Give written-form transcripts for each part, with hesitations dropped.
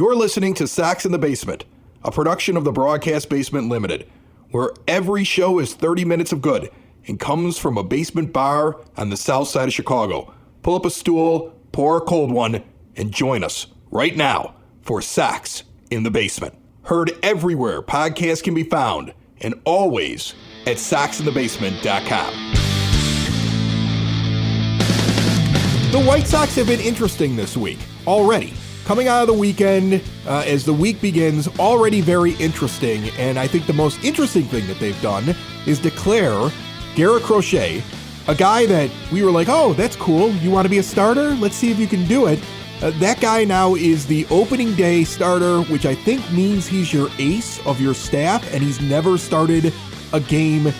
You're listening to Sox in the Basement, a production of the Broadcast Basement Limited, where every show is 30 minutes of good and comes from a basement bar on the south side of Chicago. Pull up a stool, pour a cold one, and join us right now for Sox in the Basement. Heard everywhere podcasts can be found, and always at soxinthebasement.com. The White Sox have been interesting this week already. Coming out of the weekend, as the week begins, already very interesting, and I think the most interesting thing that they've done is declare Garrett Crochet, a guy that we were like, oh, that's cool, you want to be a starter? Let's see if you can do it. That guy now is the opening day starter, which I think means he's your ace of your staff, and he's never started a game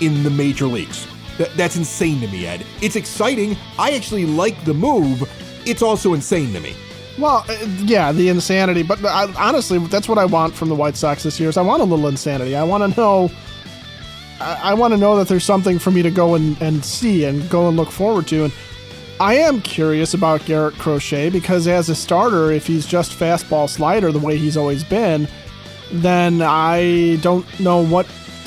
in the major leagues. That's insane to me, Ed. It's exciting. I actually like the move. It's also insane to me. Well, yeah, the insanity. But honestly, that's what I want from the White Sox this year. Is I want a little insanity. I want to know. I want to know that there's something for me to go and see and go and look forward to. And I am curious about Garrett Crochet because as a starter, if he's just fastball slider the way he's always been, then I don't know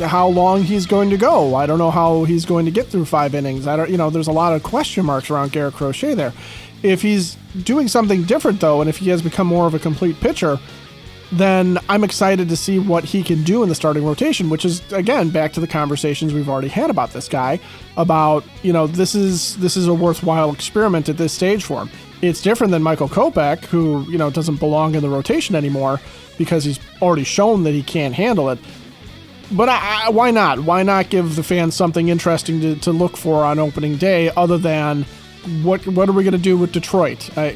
how long he's going to go. I don't know how he's going to get through 5 innings. There's a lot of question marks around Garrett Crochet there. If he's doing something different, though, and if he has become more of a complete pitcher, then I'm excited to see what he can do in the starting rotation, which is, again, back to the conversations we've already had about this guy, about, this is a worthwhile experiment at this stage for him. It's different than Michael Kopech, who, doesn't belong in the rotation anymore because he's already shown that he can't handle it. But why not? Why not give the fans something interesting to look for on opening day other than what are we going to do with Detroit? Otherwise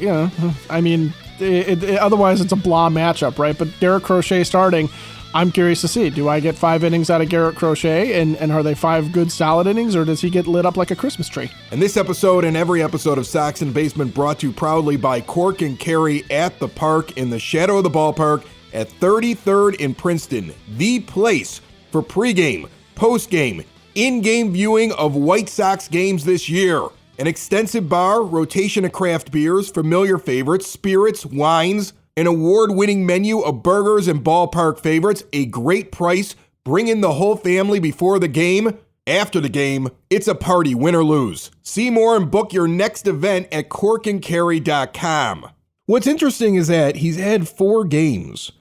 it's a blah matchup, right? But Garrett Crochet starting, I'm curious to see. Do I get 5 innings out of Garrett Crochet, and are they 5 good solid innings, or does he get lit up like a Christmas tree? And this episode and every episode of Sox in the Basement brought to you proudly by Cork and Kerry at the Park in the shadow of the ballpark at 33rd in Princeton, the place for pregame, postgame, in-game viewing of White Sox games this year. An extensive bar, rotation of craft beers, familiar favorites, spirits, wines, an award-winning menu of burgers and ballpark favorites, a great price. Bring in the whole family before the game. After the game, it's a party, win or lose. See more and book your next event at corkandcarry.com. What's interesting is that he's had 4 games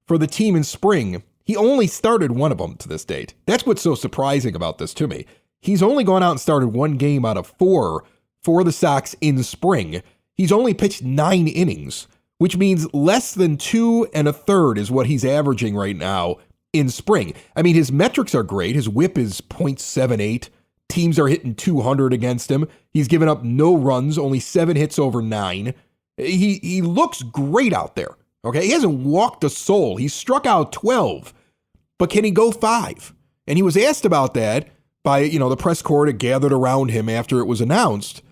for the team in spring. He only started 1 of them to this date. That's what's so surprising about this to me. He's only gone out and started 1 game out of 4 for the Sox in spring. He's only pitched 9 innings, which means less than 2 1/3 is what he's averaging right now in spring. I mean, his metrics are great. His whip is .78. Teams are hitting 200 against him. He's given up no runs, only 7 hits over 9. He looks great out there. Okay, he hasn't walked a soul. He's struck out 12, but can he go 5? And he was asked about that by, the press corps that gathered around him after it was announced.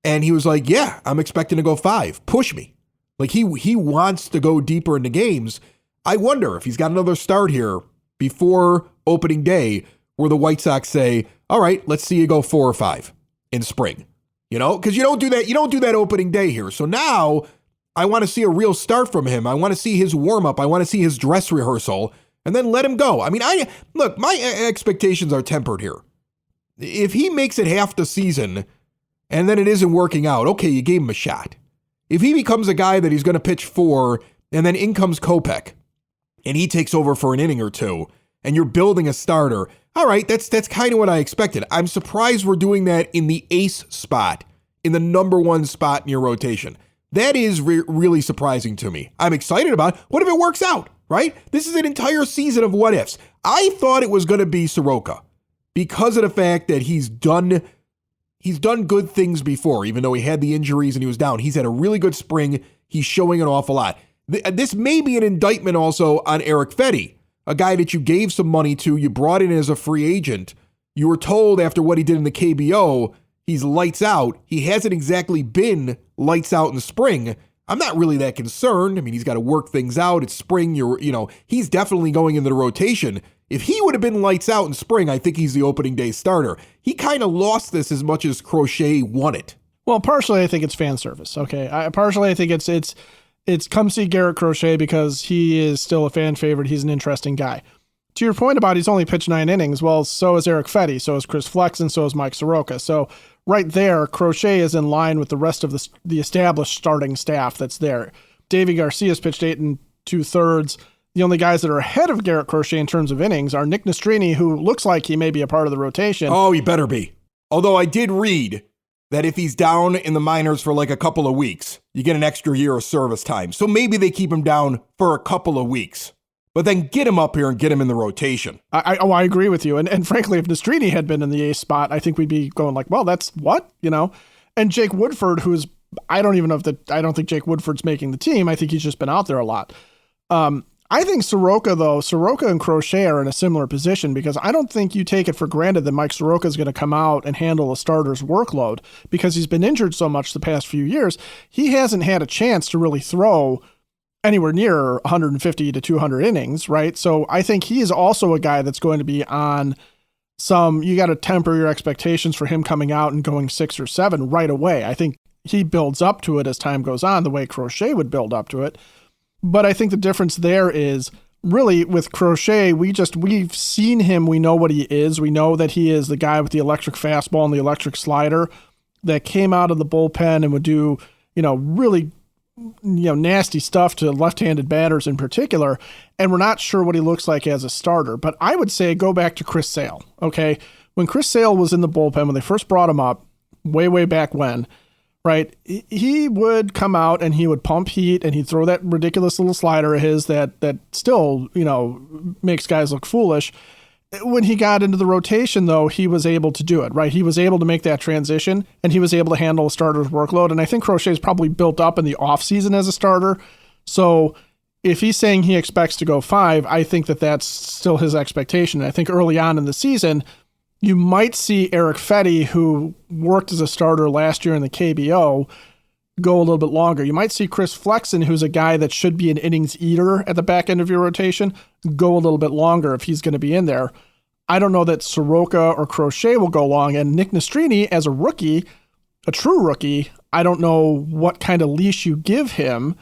And he was like, yeah, I'm expecting to go 5. Push me. Like he wants to go deeper into games. I wonder if he's got another start here before opening day where the White Sox say, all right, let's see you go 4 or 5 in spring. Because you don't do that. You don't do that opening day here. So now I want to see a real start from him. I want to see his warm up. I want to see his dress rehearsal and then let him go. I mean, look, my expectations are tempered here. If he makes it half the season and then it isn't working out, okay, you gave him a shot. If he becomes a guy that he's going to pitch 4 and then in comes Kopech and he takes over for an inning or 2 and you're building a starter, all right, that's kind of what I expected. I'm surprised we're doing that in the ace spot, in the number 1 spot in your rotation. That is really surprising to me. I'm excited about it. What if it works out, right? This is an entire season of what ifs. I thought it was going to be Soroka because of the fact that he's done good things before, even though he had the injuries and he was down. He's had a really good spring. He's showing an awful lot. This may be an indictment also on Eric Fedde, a guy that you gave some money to, you brought in as a free agent. You were told after what he did in the KBO, he's lights out. He hasn't exactly been lights out in the spring. I'm not really that concerned. I mean, he's got to work things out. It's spring. He's definitely going into the rotation. If he would have been lights out in spring, I think he's the opening day starter. He kind of lost this as much as Crochet won it. Well, partially I think it's fan service. Okay, partially I think it's it's come see Garrett Crochet because he is still a fan favorite. He's an interesting guy. To your point about he's only pitched 9 innings, well, so is Eric Fetty, so is Chris Flexen, so is Mike Soroka. So right there, Crochet is in line with the rest of the established starting staff that's there. Davey Garcia's pitched 8 2/3. The only guys that are ahead of Garrett Crochet in terms of innings are Nick Nastrini, who looks like he may be a part of the rotation. Oh, he better be. Although I did read that if he's down in the minors for like a couple of weeks, you get an extra year of service time. So maybe they keep him down for a couple of weeks. But then get him up here and get him in the rotation. I agree with you. And frankly, if Nastrini had been in the ace spot, I think we'd be going like, well, that's what, And Jake Woodford, who's, I don't think Jake Woodford's making the team. I think he's just been out there a lot. I think Soroka and Crochet are in a similar position because I don't think you take it for granted that Mike Soroka is going to come out and handle a starter's workload because he's been injured so much the past few years. He hasn't had a chance to really throw anywhere near 150 to 200 innings, right? So I think he is also a guy that's going to be on you got to temper your expectations for him coming out and going 6 or 7 right away. I think he builds up to it as time goes on, the way Crochet would build up to it. But I think the difference there is really with Crochet, we've seen him. We know what he is. We know that he is the guy with the electric fastball and the electric slider that came out of the bullpen and would do, really nasty stuff to left-handed batters in particular, and we're not sure what he looks like as a starter. But I would say go back to Chris Sale, okay? When Chris Sale was in the bullpen, when they first brought him up, way back when, right, he would come out and he would pump heat and he'd throw that ridiculous little slider of his that still, makes guys look foolish. When he got into the rotation, though, he was able to do it, right? He was able to make that transition, and he was able to handle a starter's workload. And I think Crochet's probably built up in the offseason as a starter. So if he's saying he expects to go 5, I think that that's still his expectation. And I think early on in the season, you might see Eric Fetty, who worked as a starter last year in the KBO, go a little bit longer. You might see Chris Flexen, who's a guy that should be an innings eater at the back end of your rotation, go a little bit longer if he's going to be in there. I don't know that Soroka or Crochet will go long. And Nick Nastrini, as a rookie, a true rookie, I don't know what kind of leash you give him.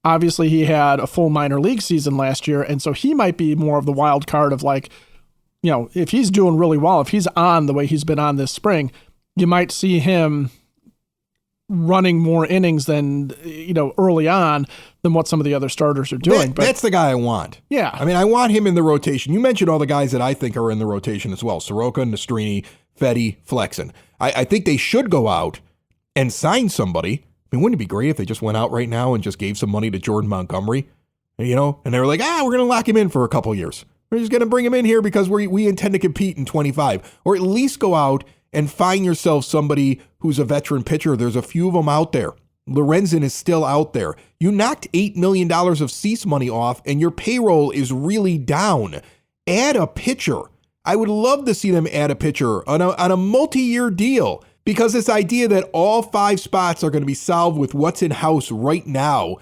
Obviously, he had a full minor league season last year, and so he might be more of the wild card of like, if he's doing really well, if he's on the way he's been on this spring, you might see him running more innings than, early on than what some of the other starters are doing. But that's the guy I want. Yeah. I mean, I want him in the rotation. You mentioned all the guys that I think are in the rotation as well. Soroka, Nastrini, Fetty, Flexen. I think they should go out and sign somebody. I mean, wouldn't it be great if they just went out right now and just gave some money to Jordan Montgomery, and they were like, we're going to lock him in for a couple years. We're just going to bring him in here because we intend to compete in 25, or at least go out and find yourself somebody who's a veteran pitcher. There's a few of them out there. Lorenzen is still out there. You knocked $8 million of Cease money off, and your payroll is really down. Add a pitcher. I would love to see them add a pitcher on a multi-year deal, because this idea that all 5 spots are going to be solved with what's in-house right now,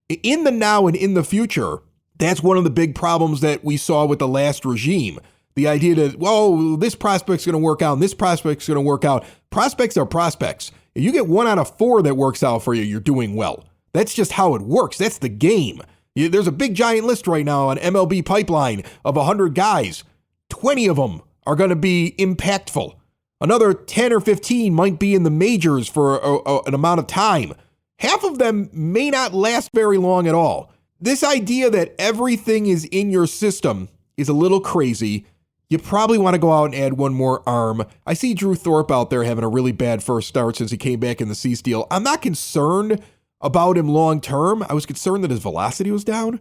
in the now and in the future, that's one of the big problems that we saw with the last regime. The idea that, this prospect's going to work out and this prospect's going to work out. Prospects are prospects. If you get 1 out of 4 that works out for you, you're doing well. That's just how it works. That's the game. There's a big giant list right now on MLB Pipeline of 100 guys. 20 of them are going to be impactful. Another 10 or 15 might be in the majors for an amount of time. Half of them may not last very long at all. This idea that everything is in your system is a little crazy. You probably want to go out and add one more arm. I see Drew Thorpe out there having a really bad first start since he came back in the Cease deal. I'm not concerned about him long term. I was concerned that his velocity was down.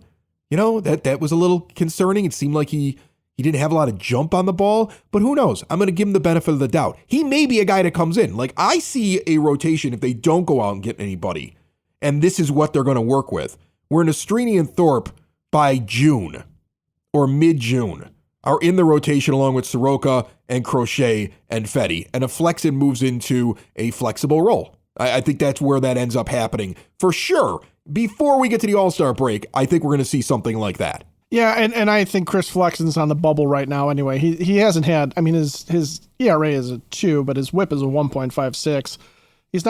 That was a little concerning. It seemed like he didn't have a lot of jump on the ball, but who knows? I'm going to give him the benefit of the doubt. He may be a guy that comes in. Like, I see a rotation if they don't go out and get anybody, and this is what they're going to work with. Where Nastrini and Thorpe by June or mid-June are in the rotation along with Soroka and Crochet and Fetty, and a Flexen moves into a flexible role. I think that's where that ends up happening for sure. Before we get to the All-Star break, I think we're going to see something like that. Yeah, and I think Chris Flexen's on the bubble right now anyway. He hasn't had, his ERA is a 2, but his whip is a 1.56. He's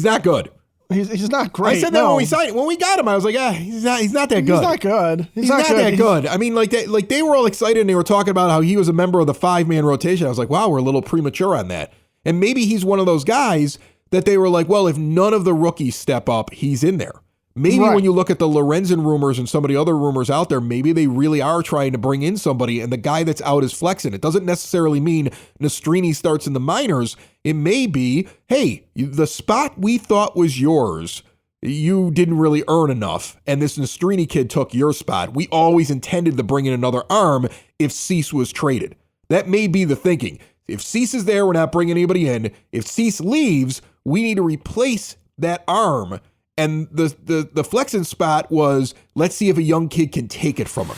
not good. He's not great. I said that when we got him. I was like, he's not that good. He's not good. He's not that good. I mean, they were all excited and they were talking about how he was a member of the 5-man rotation. I was like, wow, we're a little premature on that. And maybe he's one of those guys that they were like, well, if none of the rookies step up, he's in there. Maybe when you look at the Lorenzen rumors and some of the other rumors out there, maybe they really are trying to bring in somebody and the guy that's out is flexing. It doesn't necessarily mean Nastrini starts in the minors. It may be, hey, the spot we thought was yours, you didn't really earn enough, and this Nastrini kid took your spot. We always intended to bring in another arm if Cease was traded. That may be the thinking. If Cease is there, we're not bringing anybody in. If Cease leaves, we need to replace that arm. And the flexing spot was, let's see if a young kid can take it from him.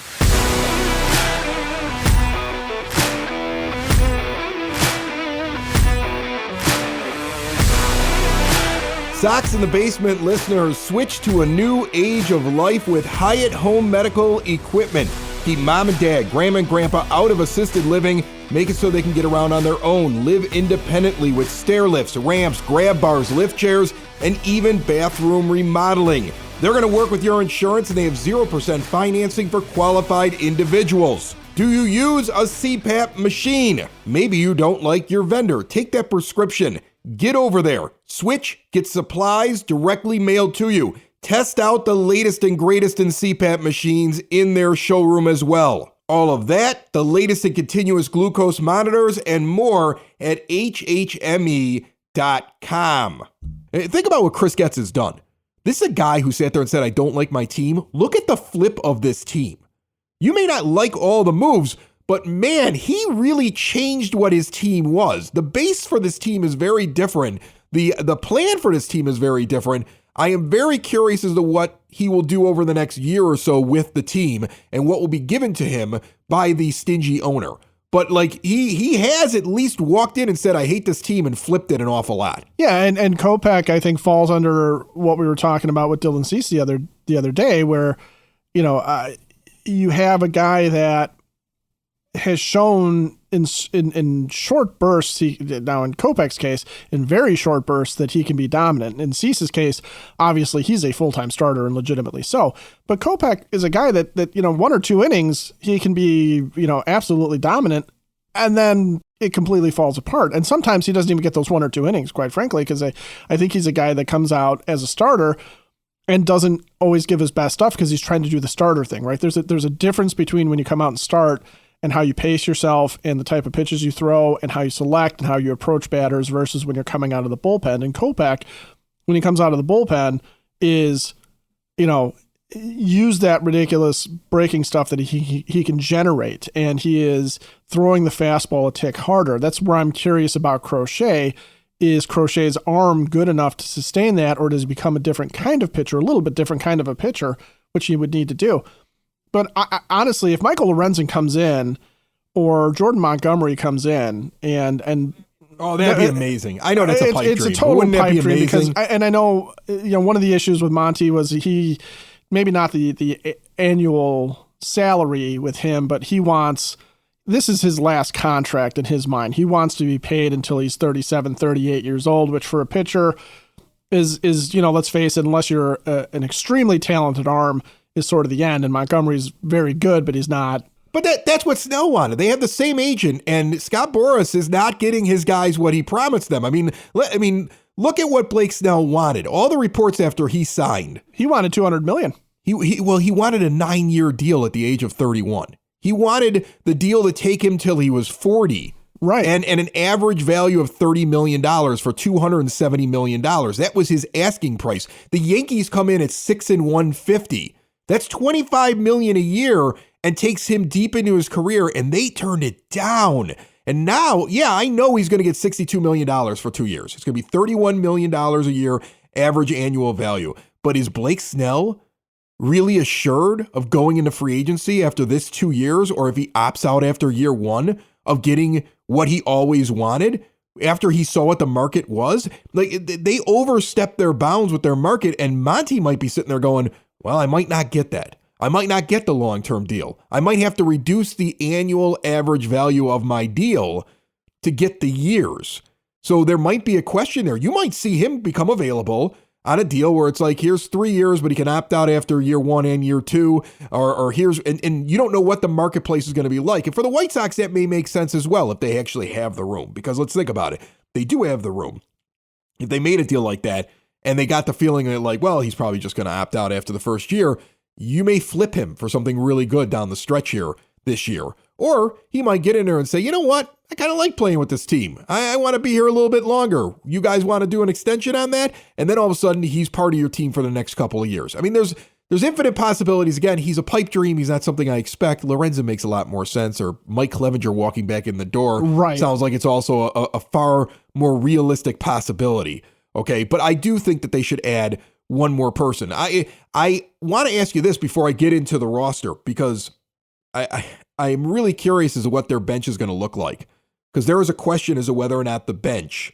Sox in the Basement listeners, switch to a new age of life with Hyatt Home Medical Equipment. Keep mom and dad, grandma and grandpa out of assisted living. Make it so they can get around on their own. Live independently with stair lifts, ramps, grab bars, lift chairs, and even bathroom remodeling. They're going to work with your insurance and they have 0% financing for qualified individuals. Do you use a CPAP machine? Maybe you don't like your vendor. Take that prescription. Get over there. Switch, get supplies directly mailed to you. Test out the latest and greatest in CPAP machines in their showroom as well. All of that, the latest in continuous glucose monitors, and more at hhme.com. Think about what Chris Getz has done. This is a guy who sat there and said, I don't like my team. Look at the flip of this team. You may not like all the moves, but man, he really changed what his team was. The base for this team is very different. The plan for this team is very different. I am very curious as to what he will do over the next year or so with the team and what will be given to him by the stingy owner. But he has at least walked in and said, I hate this team, and flipped it an awful lot. Yeah, and Kopech, I think, falls under what we were talking about with Dylan Cease the other day, where, you have a guy that has shown in short bursts, now in Kopech's case, in very short bursts, that he can be dominant. In Cease's case, obviously he's a full-time starter and legitimately so. But Kopech is a guy that 1 or 2 innings, he can be, absolutely dominant, and then it completely falls apart. And sometimes he doesn't even get those 1 or 2 innings, quite frankly, because I think he's a guy that comes out as a starter and doesn't always give his best stuff because he's trying to do the starter thing, right? There's a difference between when you come out and start and how you pace yourself and the type of pitches you throw and how you select and how you approach batters versus when you're coming out of the bullpen. And Kopech, when he comes out of the bullpen, is, use that ridiculous breaking stuff that he can generate. And he is throwing the fastball a tick harder. That's where I'm curious about Crochet. Is Crochet's arm good enough to sustain that, or does he become a different kind of pitcher, a little bit different kind of a pitcher, which he would need to do? But honestly, if Michael Lorenzen comes in or Jordan Montgomery comes in and oh, that'd be amazing. I know that's a pipe dream. It's a total pipe dream because I know one of the issues with Monty was he maybe not the annual salary with him, but this is his last contract in his mind. He wants to be paid until he's 37, 38 years old, which for a pitcher is let's face it, unless you're an extremely talented arm, is sort of the end. And Montgomery's very good, but he's not. But that's what Snell wanted. They have the same agent, and Scott Boras is not getting his guys what he promised them. I mean, look at what Blake Snell wanted. All the reports after he signed, he wanted $200 million. He wanted a 9-year deal at the age of 31. He wanted the deal to take him till he was 40. Right. And an average value of $30 million for $270 million. That was his asking price. The Yankees come in at $6 and $150. That's $25 million a year and takes him deep into his career, and they turned it down. And now, I know he's going to get $62 million for 2 years. It's going to be $31 million a year average annual value. But is Blake Snell really assured of going into free agency after this 2 years, or if he opts out after year 1 of getting what he always wanted after he saw what the market was? They overstepped their bounds with their market, and Monty might be sitting there going, well, I might not get that. I might not get the long-term deal. I might have to reduce the annual average value of my deal to get the years. So there might be a question there. You might see him become available. on a deal where it's like, here's 3 years, but he can opt out after year 1 and year 2, or here's, and you don't know what the marketplace is going to be like. And for the White Sox, that may make sense as well if they actually have the room, because let's think about it. They do have the room. If they made a deal like that and they got the feeling that like, well, he's probably just going to opt out after the first year, you may flip him for something really good down the stretch here this year. Or he might get in there and say, you know what? I kind of like playing with this team. I want to be here a little bit longer. You guys want to do an extension on that? And then all of a sudden, he's part of your team for the next couple of years. I mean, there's infinite possibilities. Again, he's a pipe dream. He's not something I expect. Lorenzen makes a lot more sense. Or Mike Clevenger walking back in the door. Right. Sounds like it's also a far more realistic possibility. Okay, but I do think that they should add one more person. I want to ask you this before I get into the roster, because I am really curious as to what their bench is going to look like. Because there is a question as to whether or not the bench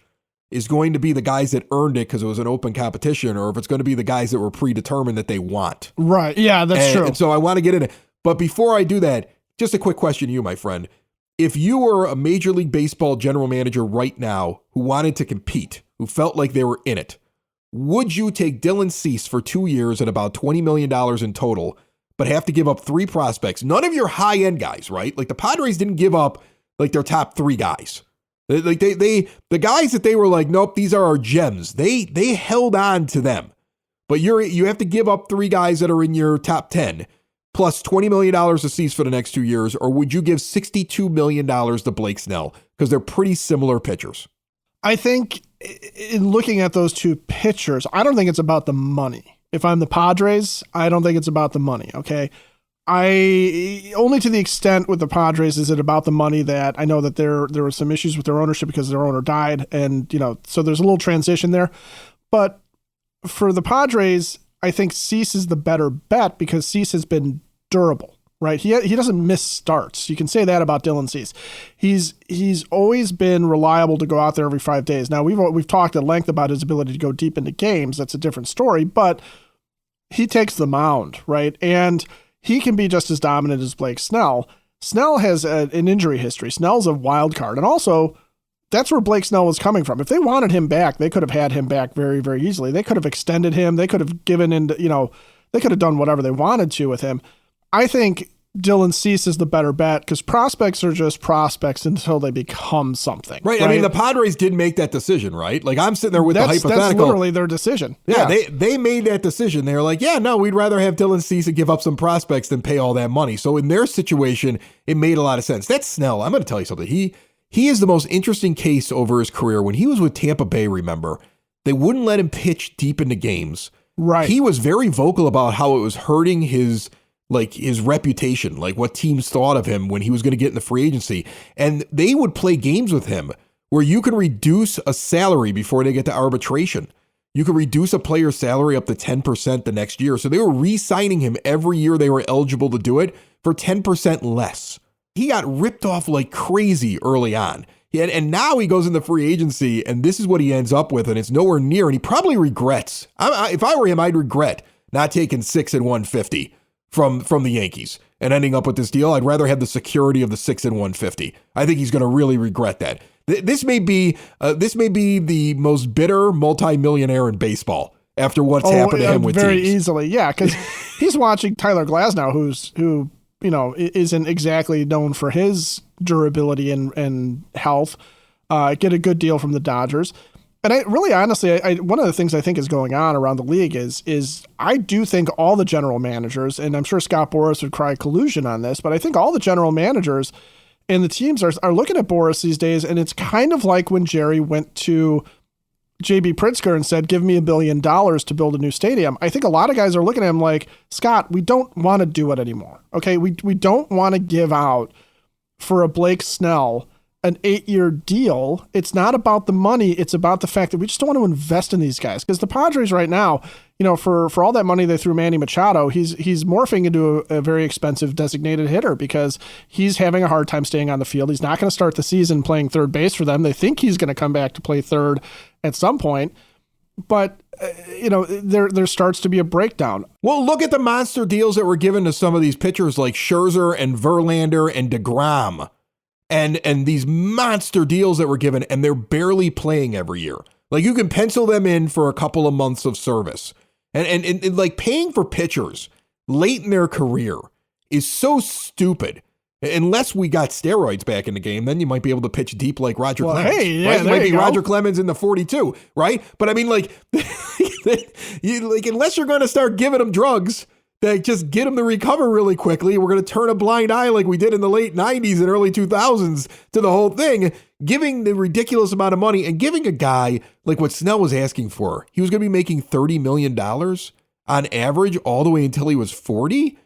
is going to be the guys that earned it because it was an open competition, or if it's going to be the guys that were predetermined that they want. Right. Yeah, that's true. And so I want to get in it. But before I do that, just a quick question to you, my friend. If you were a Major League Baseball general manager right now who wanted to compete, who felt like they were in it, would you take Dylan Cease for 2 years at about $20 million in total, but have to give up 3 prospects? None of your high-end guys, right? Like the Padres didn't give up like their top 3 guys. Like the guys that they were like, nope, these are our gems. They held on to them. But you have to give up 3 guys that are in your top 10 plus $20 million to Cease for the next 2 years, or would you give $62 million to Blake Snell? Because they're pretty similar pitchers. I think in looking at those 2 pitchers, I don't think it's about the money. If I'm the Padres, I don't think it's about the money. Okay. Only to the extent with the Padres is it about the money that I know that there were some issues with their ownership because their owner died, and so there's a little transition there. But for the Padres, I think Cease is the better bet because Cease has been durable, right? He doesn't miss starts. You can say that about Dylan Cease. He's always been reliable to go out there every 5 days. Now we've talked at length about his ability to go deep into games. That's a different story, but he takes the mound, right? And he can be just as dominant as Blake Snell. Snell has an injury history. Snell's a wild card. And also, that's where Blake Snell was coming from. If they wanted him back, they could have had him back very, very easily. They could have extended him. They could have given into, they could have done whatever they wanted to with him. I think Dylan Cease is the better bet because prospects are just prospects until they become something. Right. I mean, the Padres did make that decision, right? Like I'm sitting there with the hypothetical. That's literally their decision. Yeah, they made that decision. They were like, yeah, no, we'd rather have Dylan Cease and give up some prospects than pay all that money. So in their situation, it made a lot of sense. That's Snell. I'm going to tell you something. He is the most interesting case over his career. When he was with Tampa Bay, remember, they wouldn't let him pitch deep into games. Right. He was very vocal about how it was hurting his reputation, like what teams thought of him when he was going to get in the free agency. And they would play games with him where you can reduce a salary before they get to arbitration. You could reduce a player's salary up to 10% the next year. So they were re-signing him every year they were eligible to do it for 10% less. He got ripped off like crazy early on. And now he goes into free agency and this is what he ends up with. And it's nowhere near. And he probably regrets. If I were him, I'd regret not taking 6 and 150 from the Yankees and ending up with this deal. I'd rather have the security of the 6 and 150. I think he's going to really regret that. This may be the most bitter multimillionaire in baseball after what's happened to him with very teams. Easily. Yeah. Cause he's watching Tyler Glasnow, who isn't exactly known for his durability and health, get a good deal from the Dodgers. And I really, honestly, one of the things I think is going on around the league is I do think all the general managers, and I'm sure Scott Boras would cry collusion on this, but I think all the general managers and the teams are looking at Boras these days, and it's kind of like when Jerry went to J.B. Pritzker and said, give me $1 billion to build a new stadium. I think a lot of guys are looking at him like, Scott, we don't want to do it anymore. Okay, we don't want to give out for a Blake Snell an 8-year deal. It's not about the money. It's about the fact that we just don't want to invest in these guys. Because the Padres right now, for all that money they threw Manny Machado, he's morphing into a very expensive designated hitter because he's having a hard time staying on the field. He's not going to start the season playing third base for them. They think he's going to come back to play third at some point. But, there starts to be a breakdown. Well, look at the monster deals that were given to some of these pitchers like Scherzer and Verlander and DeGrom. And these monster deals that were given, and they're barely playing every year. Like, you can pencil them in for a couple of months of service. And like, paying for pitchers late in their career is so stupid. Unless we got steroids back in the game, then you might be able to pitch deep like Roger Clemens. Hey, yeah, right? You might be go. Roger Clemens in the 42, right? But I mean, like, unless you're going to start giving them drugs that just get them to recover really quickly, we're going to turn a blind eye like we did in the late 90s and early 2000s to the whole thing, giving the ridiculous amount of money and giving a guy like what Snell was asking for. He was going to be making $30 million on average all the way until he was 40.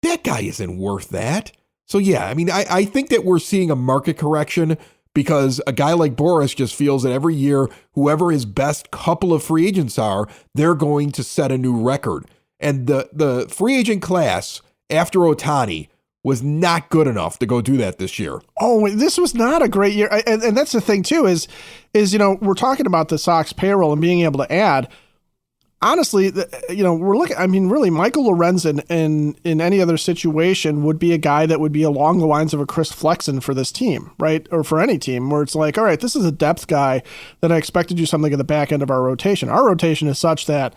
That guy isn't worth that. So, yeah, I mean, I think that we're seeing a market correction because a guy like Boris just feels that every year, whoever his best couple of free agents are, they're going to set a new record. And the free agent class after Ohtani was not good enough to go do that this year. Oh, this was not a great year. And that's the thing, too, is, we're talking about the Sox payroll and being able to add. Honestly, we're looking, I mean, really, Michael Lorenzen in any other situation would be a guy that would be along the lines of a Chris Flexen for this team, right? Or for any team where it's like, all right, this is a depth guy that I expect to do something at the back end of our rotation. Our rotation is such that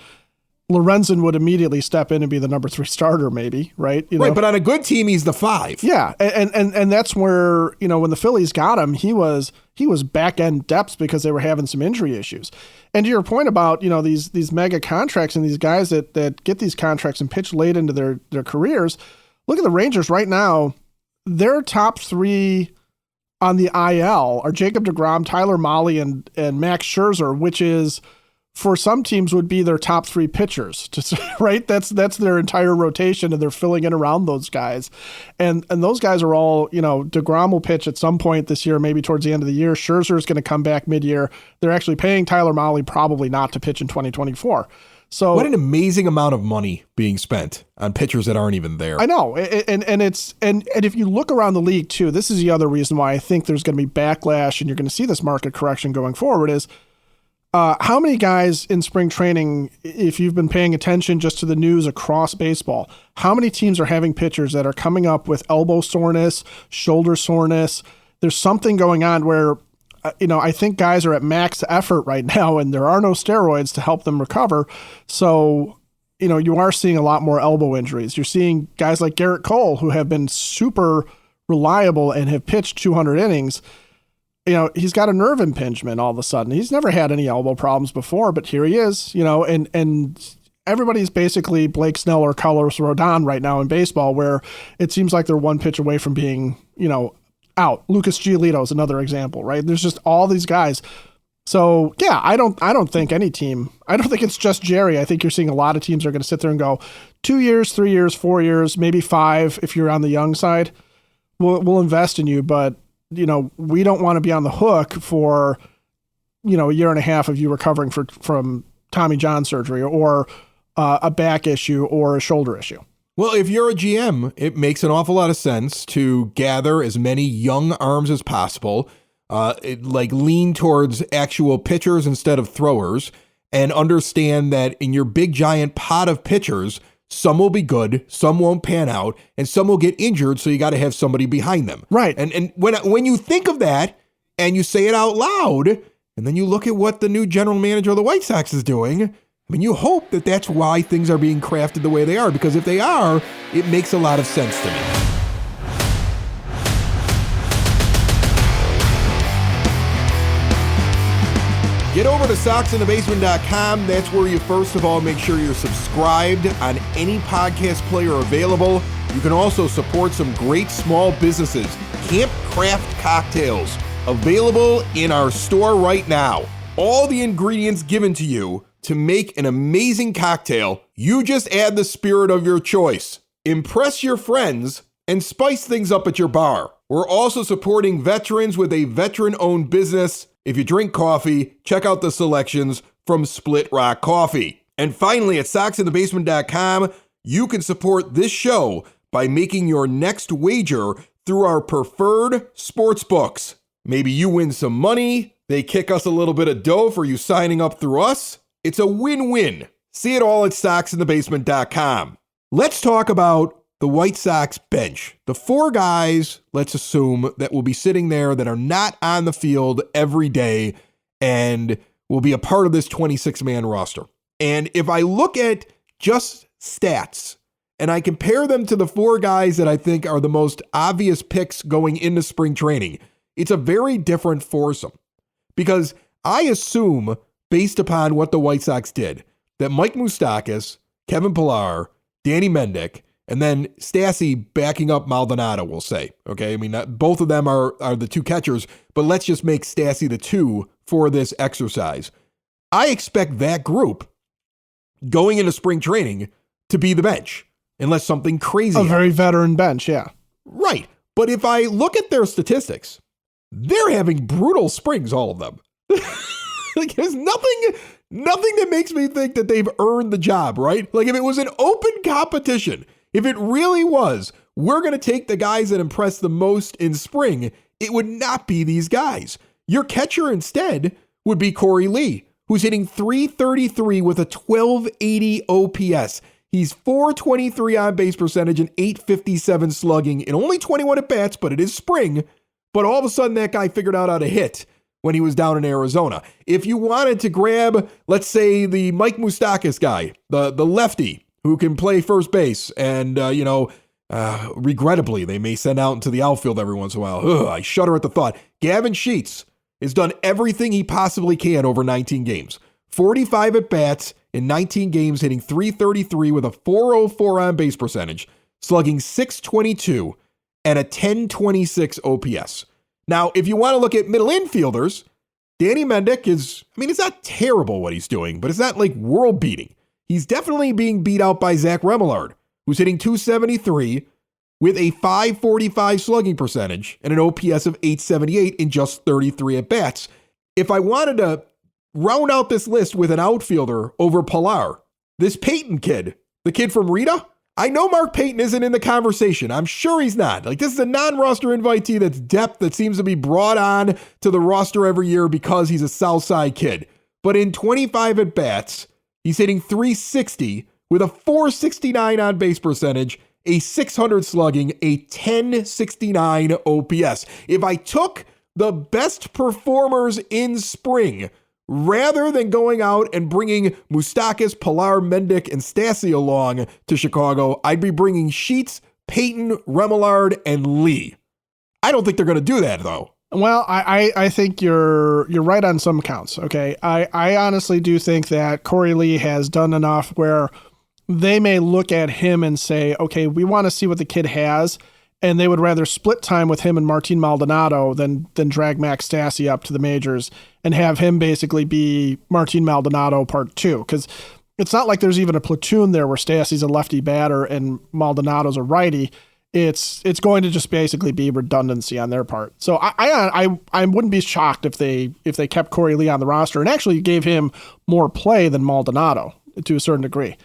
Lorenzen would immediately step in and be the number 3 starter, maybe, right? Right, but on a good team, he's the 5. Yeah, and that's where, when the Phillies got him, he was back end depth because they were having some injury issues. And to your point about, these mega contracts and these guys that get these contracts and pitch late into their careers, look at the Rangers right now. Their top 3 on the IL are Jacob deGrom, Tyler Mahle, and Max Scherzer, which is, for some teams, would be their top 3 pitchers, right? That's their entire rotation, and they're filling in around those guys. And those guys are all, deGrom will pitch at some point this year, maybe towards the end of the year. Scherzer is going to come back mid-year. They're actually paying Tyler Mahle probably not to pitch in 2024. So what an amazing amount of money being spent on pitchers that aren't even there. I know. And if you look around the league too, this is the other reason why I think there's going to be backlash and you're going to see this market correction going forward is, how many guys in spring training, if you've been paying attention just to the news across baseball, how many teams are having pitchers that are coming up with elbow soreness, shoulder soreness? There's something going on where, I think guys are at max effort right now and there are no steroids to help them recover. So, you are seeing a lot more elbow injuries. You're seeing guys like Garrett Cole who have been super reliable and have pitched 200 innings. He's got a nerve impingement all of a sudden. He's never had any elbow problems before, but here he is, and everybody's basically Blake Snell or Carlos Rodon right now in baseball, where it seems like they're one pitch away from being, out. Lucas Giolito is another example, right? There's just all these guys. So yeah, I don't think any team, I don't think it's just Jerry. I think you're seeing a lot of teams are going to sit there and go 2 years, 3 years, 4 years, maybe 5 if you're on the young side. We'll invest in you, but we don't want to be on the hook for, a year and a half of you recovering from Tommy John surgery or a back issue or a shoulder issue. Well, if you're a GM, it makes an awful lot of sense to gather as many young arms as possible, lean towards actual pitchers instead of throwers, and understand that in your big giant pot of pitchers, some will be good, some won't pan out, and some will get injured, so you got to have somebody behind them. Right. And when you think of that and you say it out loud, and then you look at what the new general manager of the White Sox is doing, I mean, you hope that that's why things are being crafted the way they are, because if they are, it makes a lot of sense to me. Get over to SoxInTheBasement.com. That's where you first of all make sure you're subscribed on any podcast player available. You can also support some great small businesses. Camp Craft Cocktails, available in our store right now. All the ingredients given to you to make an amazing cocktail. You just add the spirit of your choice. Impress your friends and spice things up at your bar. We're also supporting veterans with a veteran-owned business. If you drink coffee, check out the selections from Split Rock Coffee. And finally, at SoxInTheBasement.com, you can support this show by making your next wager through our preferred sports books. Maybe you win some money, they kick us a little bit of dough for you signing up through us. It's a win-win. See it all at SoxInTheBasement.com. Let's talk about the White Sox bench. The 4 guys, let's assume, that will be sitting there that are not on the field every day, and will be a part of this 26-man roster. And if I look at just stats and I compare them to the 4 guys that I think are the most obvious picks going into spring training, it's a very different foursome. Because I assume, based upon what the White Sox did, that Mike Moustakas, Kevin Pillar, Danny Mendick, and then Stassi backing up Maldonado, we'll say. Okay, I mean, both of them are the 2 catchers, but let's just make Stassi the 2 for this exercise. I expect that group going into spring training to be the bench, unless something crazy happens. Very veteran bench, yeah. Right. But if I look at their statistics, they're having brutal springs, all of them. Like, there's nothing that makes me think that they've earned the job, right? Like, if it was an open competition, if it really was, we're going to take the guys that impress the most in spring, it would not be these guys. Your catcher instead would be Corey Lee, who's hitting .333 with a 1280 OPS. He's .423 on base percentage and .857 slugging in only 21 at bats, but it is spring. But all of a sudden, that guy figured out how to hit when he was down in Arizona. If you wanted to grab, let's say, the Mike Moustakas guy, the lefty who can play first base, and, regrettably, they may send out into the outfield every once in a while. Ugh, I shudder at the thought. Gavin Sheets has done everything he possibly can over 19 games. 45 at-bats in 19 games, hitting .333 with a .404 on base percentage, slugging .622, and a .1026 OPS. Now, if you want to look at middle infielders, Danny Mendick is, it's not terrible what he's doing, but it's not like world beating. He's definitely being beat out by Zach Remillard, who's hitting .273 with a .545 slugging percentage and an OPS of .878 in just 33 at-bats. If I wanted to round out this list with an outfielder over Pillar, this Peyton kid, the kid from Rita, I know Mark Payton isn't in the conversation. I'm sure he's not. Like, this is a non-roster invitee that's depth that seems to be brought on to the roster every year because he's a Southside kid. But in 25 at-bats, he's hitting .360 with a .469 on base percentage, a .600 slugging, a .1069 OPS. If I took the best performers in spring, rather than going out and bringing Moustakas, Pillar, Mendick, and Stassi along to Chicago, I'd be bringing Sheets, Peyton, Remillard, and Lee. I don't think they're going to do that, though. Well, I think you're right on some counts, okay? I honestly do think that Corey Lee has done enough where they may look at him and say, okay, we want to see what the kid has, and they would rather split time with him and Martin Maldonado than drag Max Stassi up to the majors and have him basically be Martin Maldonado part 2. Because it's not like there's even a platoon there where Stassi's a lefty batter and Maldonado's a righty. It's going to just basically be redundancy on their part. So I wouldn't be shocked if they kept Corey Lee on the roster and actually gave him more play than Maldonado to a certain degree.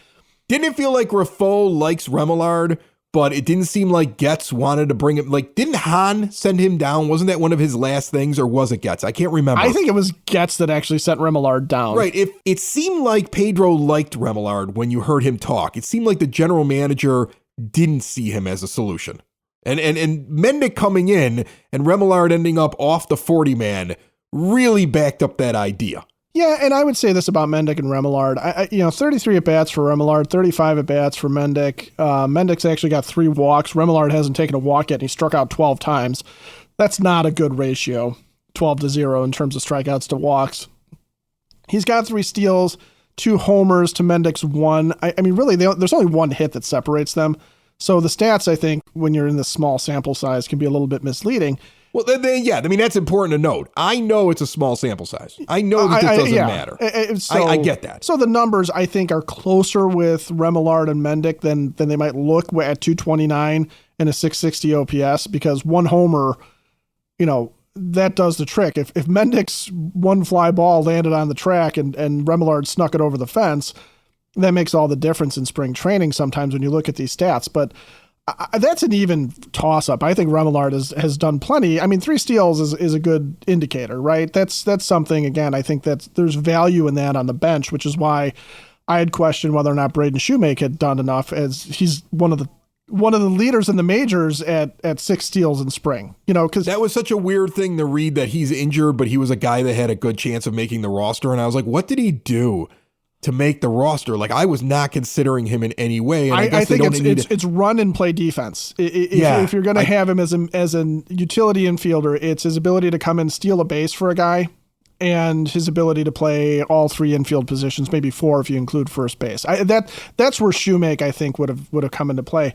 Didn't it feel like Raffo likes Remillard, but it didn't seem like Getz wanted to bring him? Like, didn't Hahn send him down? Wasn't that one of his last things, or was it Getz? I can't remember. I think it was Getz that actually sent Remillard down. Right. It seemed like Pedro liked Remillard when you heard him talk. It seemed like the general manager didn't see him as a solution. And Mendick coming in and Remillard ending up off the 40-man really backed up that idea. Yeah, and I would say this about Mendick and Remillard. 33 at-bats for Remillard, 35 at-bats for Mendick. Mendick's actually got 3 walks. Remillard hasn't taken a walk yet, and he struck out 12 times. That's not a good ratio, 12-0 in terms of strikeouts to walks. He's got 3 steals, 2 homers to Mendick's 1. Really, there's only 1 hit that separates them. So the stats, I think, when you're in this small sample size, can be a little bit misleading. Well, that's important to note. I know it's a small sample size. I know that this doesn't matter. I get that. So the numbers, I think, are closer with Remillard and Mendick than they might look at 229 and a 660 OPS, because 1 homer, that does the trick. If Mendick's 1 fly ball landed on the track and Remillard snuck it over the fence, that makes all the difference in spring training sometimes when you look at these stats. But that's an even toss-up. I think Remillard has done plenty. 3 steals is a good indicator, right? That's something, again, I think that there's value in that on the bench, which is why I had questioned whether or not Braden Shoemake had done enough, as he's one of the one of the leaders in the majors at 6 steals in spring, because that was such a weird thing to read that he's injured, but he was a guy that had a good chance of making the roster. And I was like, what did he do to make the roster? Like, I was not considering him in any way. And I think it's run and play defense. If you're going to have him as an utility infielder, it's his ability to come and steal a base for a guy, and his ability to play all 3 infield positions, maybe 4 if you include first base. That's where Shoemake, I think, would have come into play.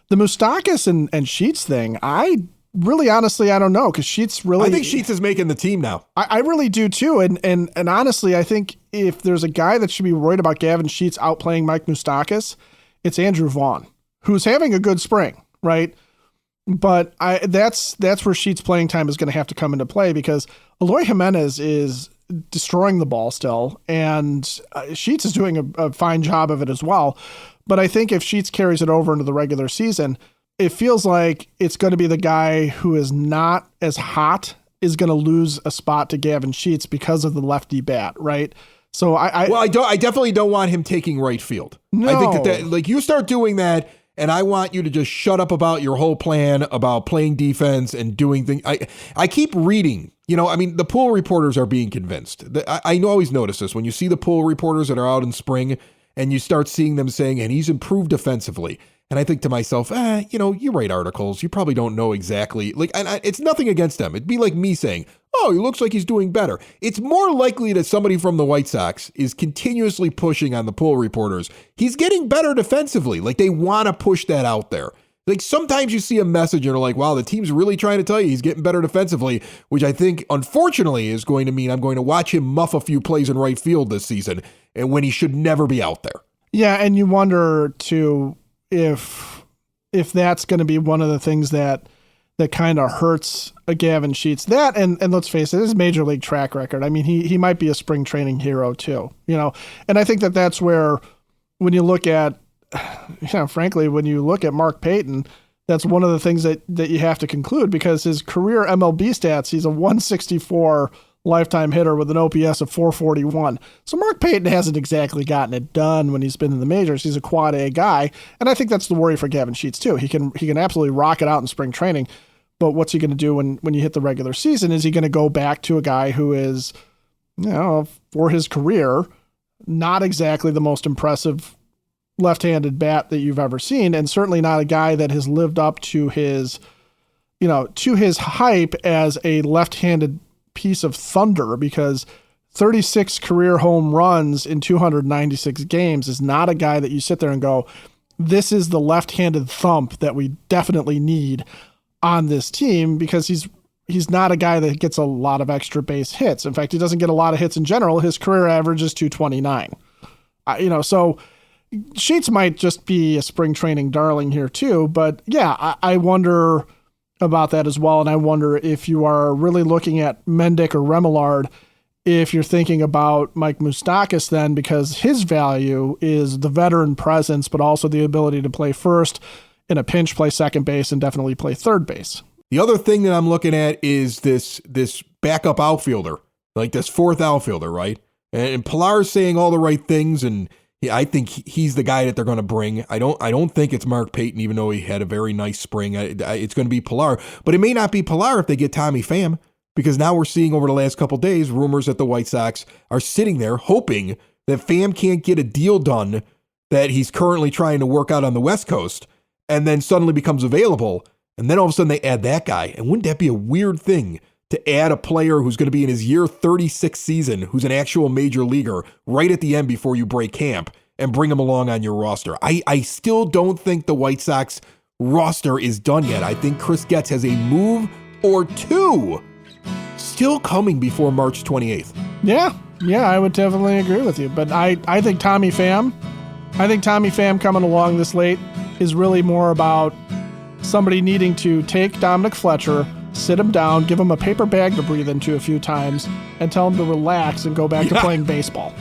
The Moustakas and Sheets thing, I really honestly, I don't know, because Sheets really... I think Sheets is making the team now. I really do too, and honestly, I think if there's a guy that should be worried about Gavin Sheets outplaying Mike Moustakas, it's Andrew Vaughn, who's having a good spring, right? But that's where Sheets' playing time is going to have to come into play, because Eloy Jimenez is destroying the ball still, and Sheets is doing a fine job of it as well. But I think if Sheets carries it over into the regular season, it feels like it's going to be the guy who is not as hot is going to lose a spot to Gavin Sheets because of the lefty bat, right? So I definitely don't want him taking right field. No. I think that like you start doing that, and I want you to just shut up about your whole plan about playing defense and doing things. I keep reading, the pool reporters are being convinced. I always notice this when you see the pool reporters that are out in spring and you start seeing them saying, and he's improved defensively. And I think to myself, you write articles. You probably don't know exactly. It's nothing against them. It'd be like me saying, oh, he looks like he's doing better. It's more likely that somebody from the White Sox is continuously pushing on the pool reporters. He's getting better defensively. Like, they want to push that out there. Like, sometimes you see a message and you're like, wow, the team's really trying to tell you he's getting better defensively, which I think, unfortunately, is going to mean I'm going to watch him muff a few plays in right field this season, and when he should never be out there. Yeah, and you wonder, too, if that's going to be one of the things that kind of hurts a Gavin Sheets. That, and let's face it, his major league track record. I mean, he might be a spring training hero too, and I think that's where, when you look at, frankly, when you look at Mark Payton, that's one of the things that you have to conclude, because his career MLB stats, he's a 164 lifetime hitter with an OPS of 441. So Mark Payton hasn't exactly gotten it done when he's been in the majors. He's a quad A guy. And I think that's the worry for Gavin Sheets too. He can absolutely rock it out in spring training, but what's he going to do when you hit the regular season? Is he going to go back to a guy who is, for his career, not exactly the most impressive left-handed bat that you've ever seen, and certainly not a guy that has lived up to his hype as a left-handed piece of thunder, because 36 career home runs in 296 games is not a guy that you sit there and go, this is the left-handed thump that we definitely need on this team, because he's not a guy that gets a lot of extra base hits. In fact, he doesn't get a lot of hits in general. His career average is 229. So Sheets might just be a spring training darling here too, but yeah, I wonder about that as well. And I wonder if you are really looking at Mendick or Remillard, if you're thinking about Mike Moustakas then, because his value is the veteran presence, but also the ability to play first, in a pinch play second base, and definitely play third base. The other thing that I'm looking at is this backup outfielder, like this fourth outfielder, right? And Pillar's saying all the right things, and I think he's the guy that they're going to bring. I don't think it's Mark Payton, even though he had a very nice spring. It's going to be Pillar, but it may not be Pillar if they get Tommy Pham, because now we're seeing over the last couple of days rumors that the White Sox are sitting there hoping that Pham can't get a deal done that he's currently trying to work out on the West Coast, and then suddenly becomes available, and then all of a sudden they add that guy. And wouldn't that be a weird thing to add a player who's going to be in his year 36 season, who's an actual major leaguer, right at the end before you break camp, and bring him along on your roster? I still don't think the White Sox roster is done yet. I think Chris Getz has a move or two still coming before March 28th. Yeah, I would definitely agree with you. But I think Tommy Pham coming along this late is really more about somebody needing to take Dominic Fletcher, sit him down, give him a paper bag to breathe into a few times, and tell him to relax and go back to playing baseball.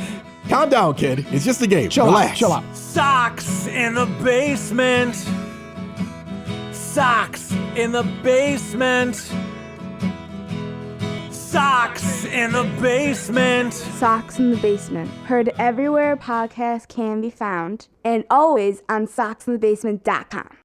Calm down, kid. It's just a game. Relax. Chill out. Sox in the basement. Sox in the basement. Sox in the basement. Sox in the Basement. Heard everywhere podcasts can be found, and always on soxinthebasement.com.